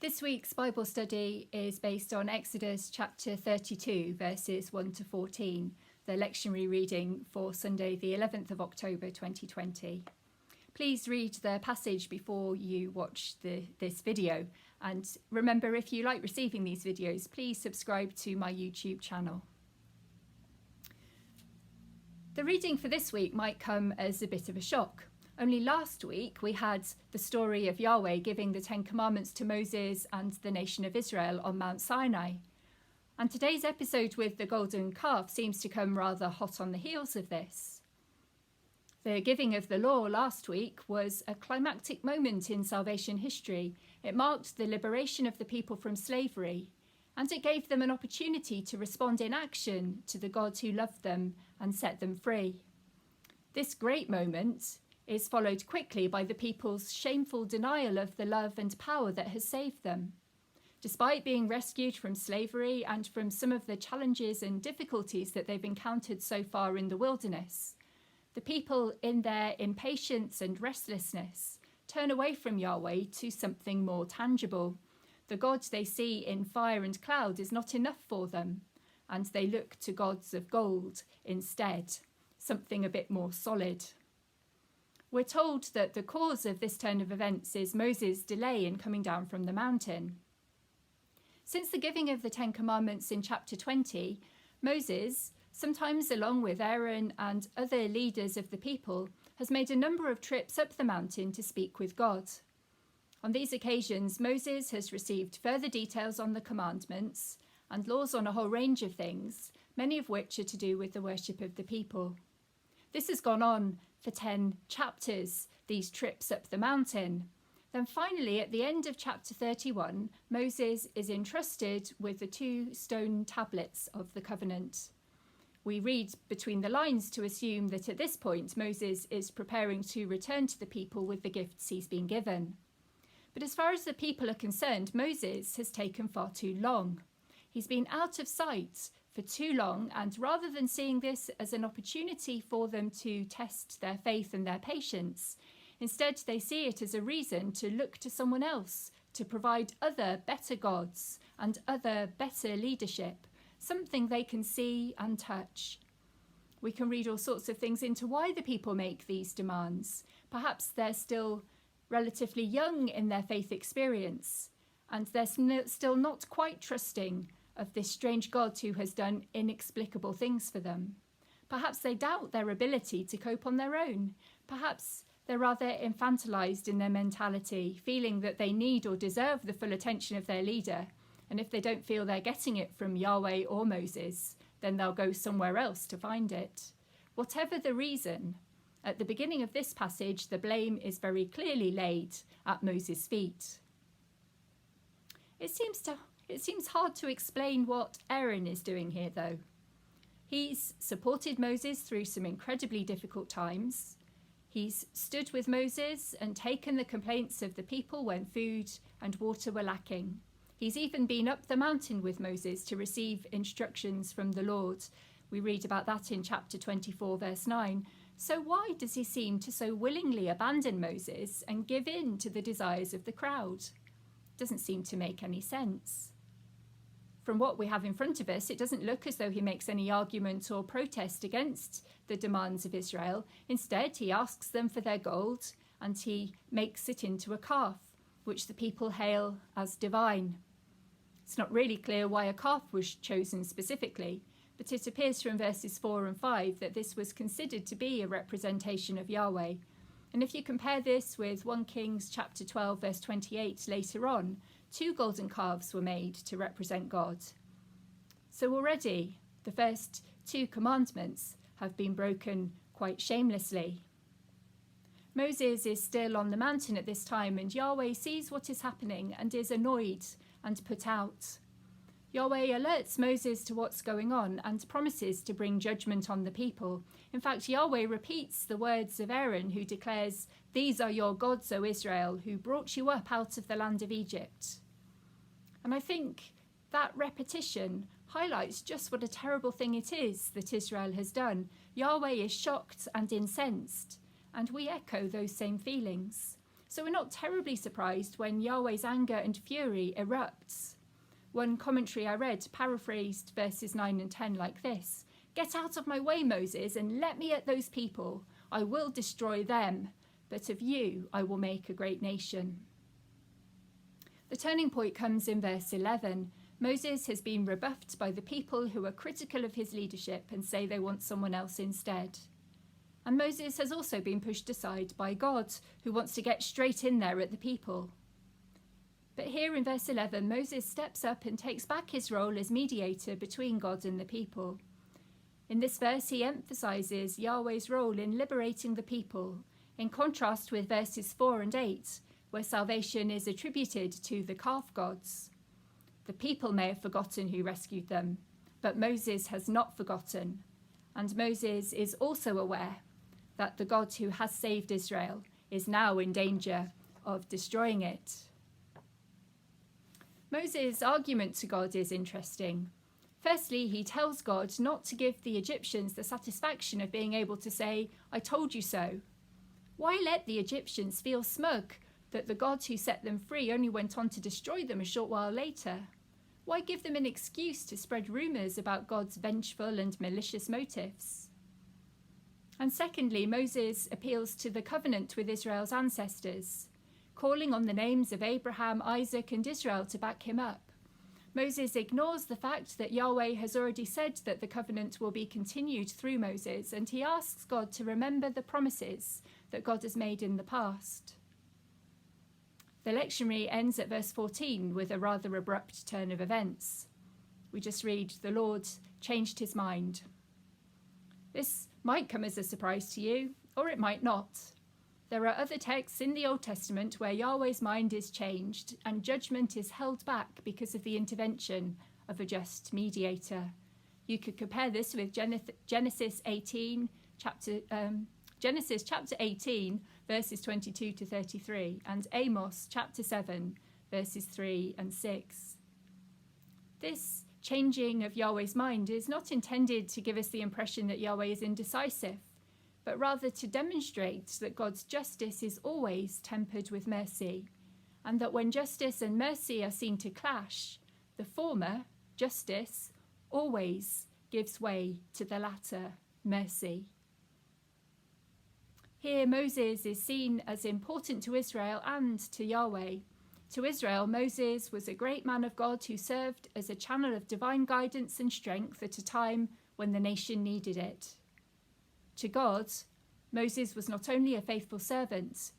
This week's Bible study is based on Exodus chapter 32, verses 1 to 14, the lectionary reading for Sunday, the 11th of October 2020. Please read the passage before you watch this video. And remember, if you like receiving these videos, please subscribe to my YouTube channel. The reading for this week might come as a bit of a shock. Only last week we had the story of Yahweh giving the Ten Commandments to Moses and the nation of Israel on Mount Sinai. And today's episode with the golden calf seems to come rather hot on the heels of this. The giving of the law last week was a climactic moment in salvation history. It marked the liberation of the people from slavery, and it gave them an opportunity to respond in action to the God who loved them and set them free. This great moment is followed quickly by the people's shameful denial of the love and power that has saved them. Despite being rescued from slavery and from some of the challenges and difficulties that they've encountered so far in the wilderness, the people, in their impatience and restlessness, turn away from Yahweh to something more tangible. The God they see in fire and cloud is not enough for them, and they look to gods of gold instead, something a bit more solid. We're told that the cause of this turn of events is Moses' delay in coming down from the mountain. Since the giving of the Ten Commandments in chapter 20, Moses, sometimes along with Aaron and other leaders of the people, has made a number of trips up the mountain to speak with God. On these occasions, Moses has received further details on the commandments and laws on a whole range of things, many of which are to do with the worship of the people. This has gone on for 10 chapters, these trips up the mountain. Then finally, at the end of chapter 31, Moses is entrusted with the 2 stone tablets of the covenant. We read between the lines to assume that at this point, Moses is preparing to return to the people with the gifts he's been given. But as far as the people are concerned, Moses has taken far too long. He's been out of sight for too long, and rather than seeing this as an opportunity for them to test their faith and their patience, instead they see it as a reason to look to someone else to provide other better gods and other better leadership, something they can see and touch. We can read all sorts of things into why the people make these demands. Perhaps they're still relatively young in their faith experience, and they're still not quite trusting of this strange God who has done inexplicable things for them. Perhaps they doubt their ability to cope on their own. Perhaps they're rather infantilized in their mentality, feeling that they need or deserve the full attention of their leader, and if they don't feel they're getting it from Yahweh or Moses, then they'll go somewhere else to find it. Whatever the reason, at the beginning of this passage, the blame is very clearly laid at Moses' feet. It seems hard to explain what Aaron is doing here, though. He's supported Moses through some incredibly difficult times. He's stood with Moses and taken the complaints of the people when food and water were lacking. He's even been up the mountain with Moses to receive instructions from the Lord. We read about that in chapter 24, verse 9. So why does he seem to so willingly abandon Moses and give in to the desires of the crowd? Doesn't seem to make any sense. From what we have in front of us, it doesn't look as though he makes any argument or protest against the demands of Israel. Instead, he asks them for their gold and he makes it into a calf, which the people hail as divine. It's not really clear why a calf was chosen specifically, but it appears from verses 4 and 5 that this was considered to be a representation of Yahweh. And if you compare this with 1 Kings chapter 12, verse 28 later on, 2 golden calves were made to represent God. So already the first 2 commandments have been broken quite shamelessly. Moses is still on the mountain at this time, and Yahweh sees what is happening and is annoyed and put out. Yahweh alerts Moses to what's going on and promises to bring judgment on the people. In fact, Yahweh repeats the words of Aaron, who declares, "These are your gods, O Israel, who brought you up out of the land of Egypt." And I think that repetition highlights just what a terrible thing it is that Israel has done. Yahweh is shocked and incensed, and we echo those same feelings. So we're not terribly surprised when Yahweh's anger and fury erupts. One commentary I read paraphrased verses 9 and 10 like this: "Get out of my way, Moses, and let me at those people. I will destroy them, but of you I will make a great nation." The turning point comes in verse 11. Moses has been rebuffed by the people who are critical of his leadership and say they want someone else instead. And Moses has also been pushed aside by God, who wants to get straight in there at the people. But here in verse 11, Moses steps up and takes back his role as mediator between God and the people. In this verse, he emphasises Yahweh's role in liberating the people, in contrast with verses 4 and 8, where salvation is attributed to the calf gods. The people may have forgotten who rescued them, but Moses has not forgotten. And Moses is also aware that the God who has saved Israel is now in danger of destroying it. Moses' argument to God is interesting. Firstly, he tells God not to give the Egyptians the satisfaction of being able to say, "I told you so." Why let the Egyptians feel smug that the God who set them free only went on to destroy them a short while later? Why give them an excuse to spread rumours about God's vengeful and malicious motives? And secondly, Moses appeals to the covenant with Israel's ancestors, calling on the names of Abraham, Isaac, and Israel to back him up. Moses ignores the fact that Yahweh has already said that the covenant will be continued through Moses, and he asks God to remember the promises that God has made in the past. The lectionary ends at verse 14 with a rather abrupt turn of events. We just read, "The Lord changed his mind." This might come as a surprise to you, or it might not. There are other texts in the Old Testament where Yahweh's mind is changed and judgment is held back because of the intervention of a just mediator. You could compare this with Genesis chapter 18, verses 22 to 33, and Amos chapter 7, verses 3 and 6. This changing of Yahweh's mind is not intended to give us the impression that Yahweh is indecisive, but rather to demonstrate that God's justice is always tempered with mercy, and that when justice and mercy are seen to clash, the former, justice, always gives way to the latter, mercy. Here, Moses is seen as important to Israel and to Yahweh. To Israel, Moses was a great man of God who served as a channel of divine guidance and strength at a time when the nation needed it. To God, Moses was not only a faithful servant,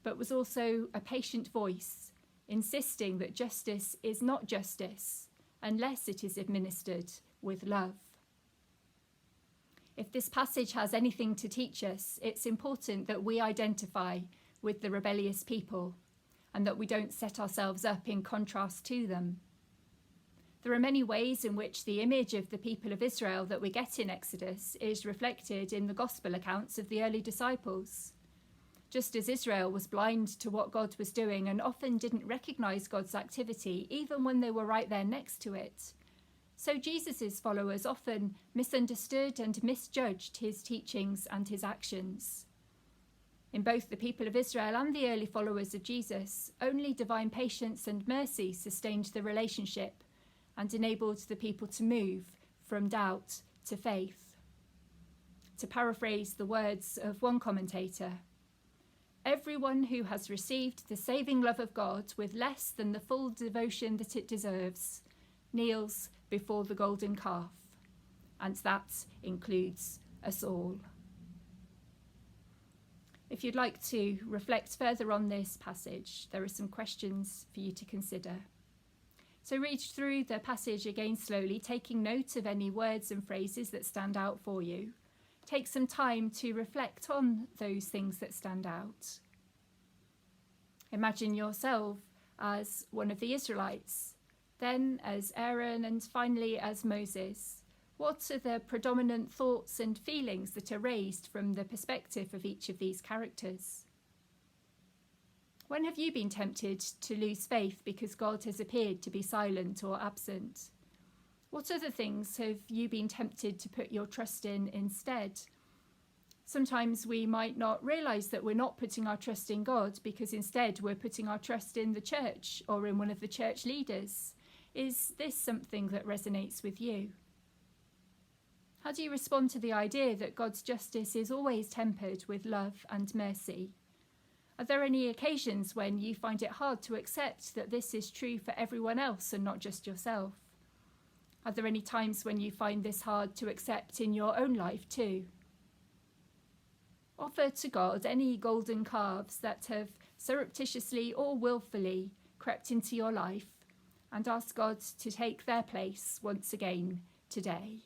but was also a patient voice, insisting that justice is not justice unless it is administered with love. If this passage has anything to teach us, it's important that we identify with the rebellious people and that we don't set ourselves up in contrast to them. There are many ways in which the image of the people of Israel that we get in Exodus is reflected in the gospel accounts of the early disciples. Just as Israel was blind to what God was doing and often didn't recognize God's activity, even when they were right there next to it, so Jesus' followers often misunderstood and misjudged his teachings and his actions. In both the people of Israel and the early followers of Jesus, only divine patience and mercy sustained the relationship and enabled the people to move from doubt to faith. To paraphrase the words of one commentator, "Everyone who has received the saving love of God with less than the full devotion that it deserves kneels before the golden calf," and that includes us all. If you'd like to reflect further on this passage, there are some questions for you to consider. So read through the passage again slowly, taking note of any words and phrases that stand out for you. Take some time to reflect on those things that stand out. Imagine yourself as one of the Israelites, then as Aaron, and finally as Moses. What are the predominant thoughts and feelings that are raised from the perspective of each of these characters? When have you been tempted to lose faith because God has appeared to be silent or absent? What other things have you been tempted to put your trust in instead? Sometimes we might not realise that we're not putting our trust in God because instead we're putting our trust in the church or in one of the church leaders. Is this something that resonates with you? How do you respond to the idea that God's justice is always tempered with love and mercy? Are there any occasions when you find it hard to accept that this is true for everyone else and not just yourself? Are there any times when you find this hard to accept in your own life too? Offer to God any golden calves that have surreptitiously or willfully crept into your life and ask God to take their place once again today.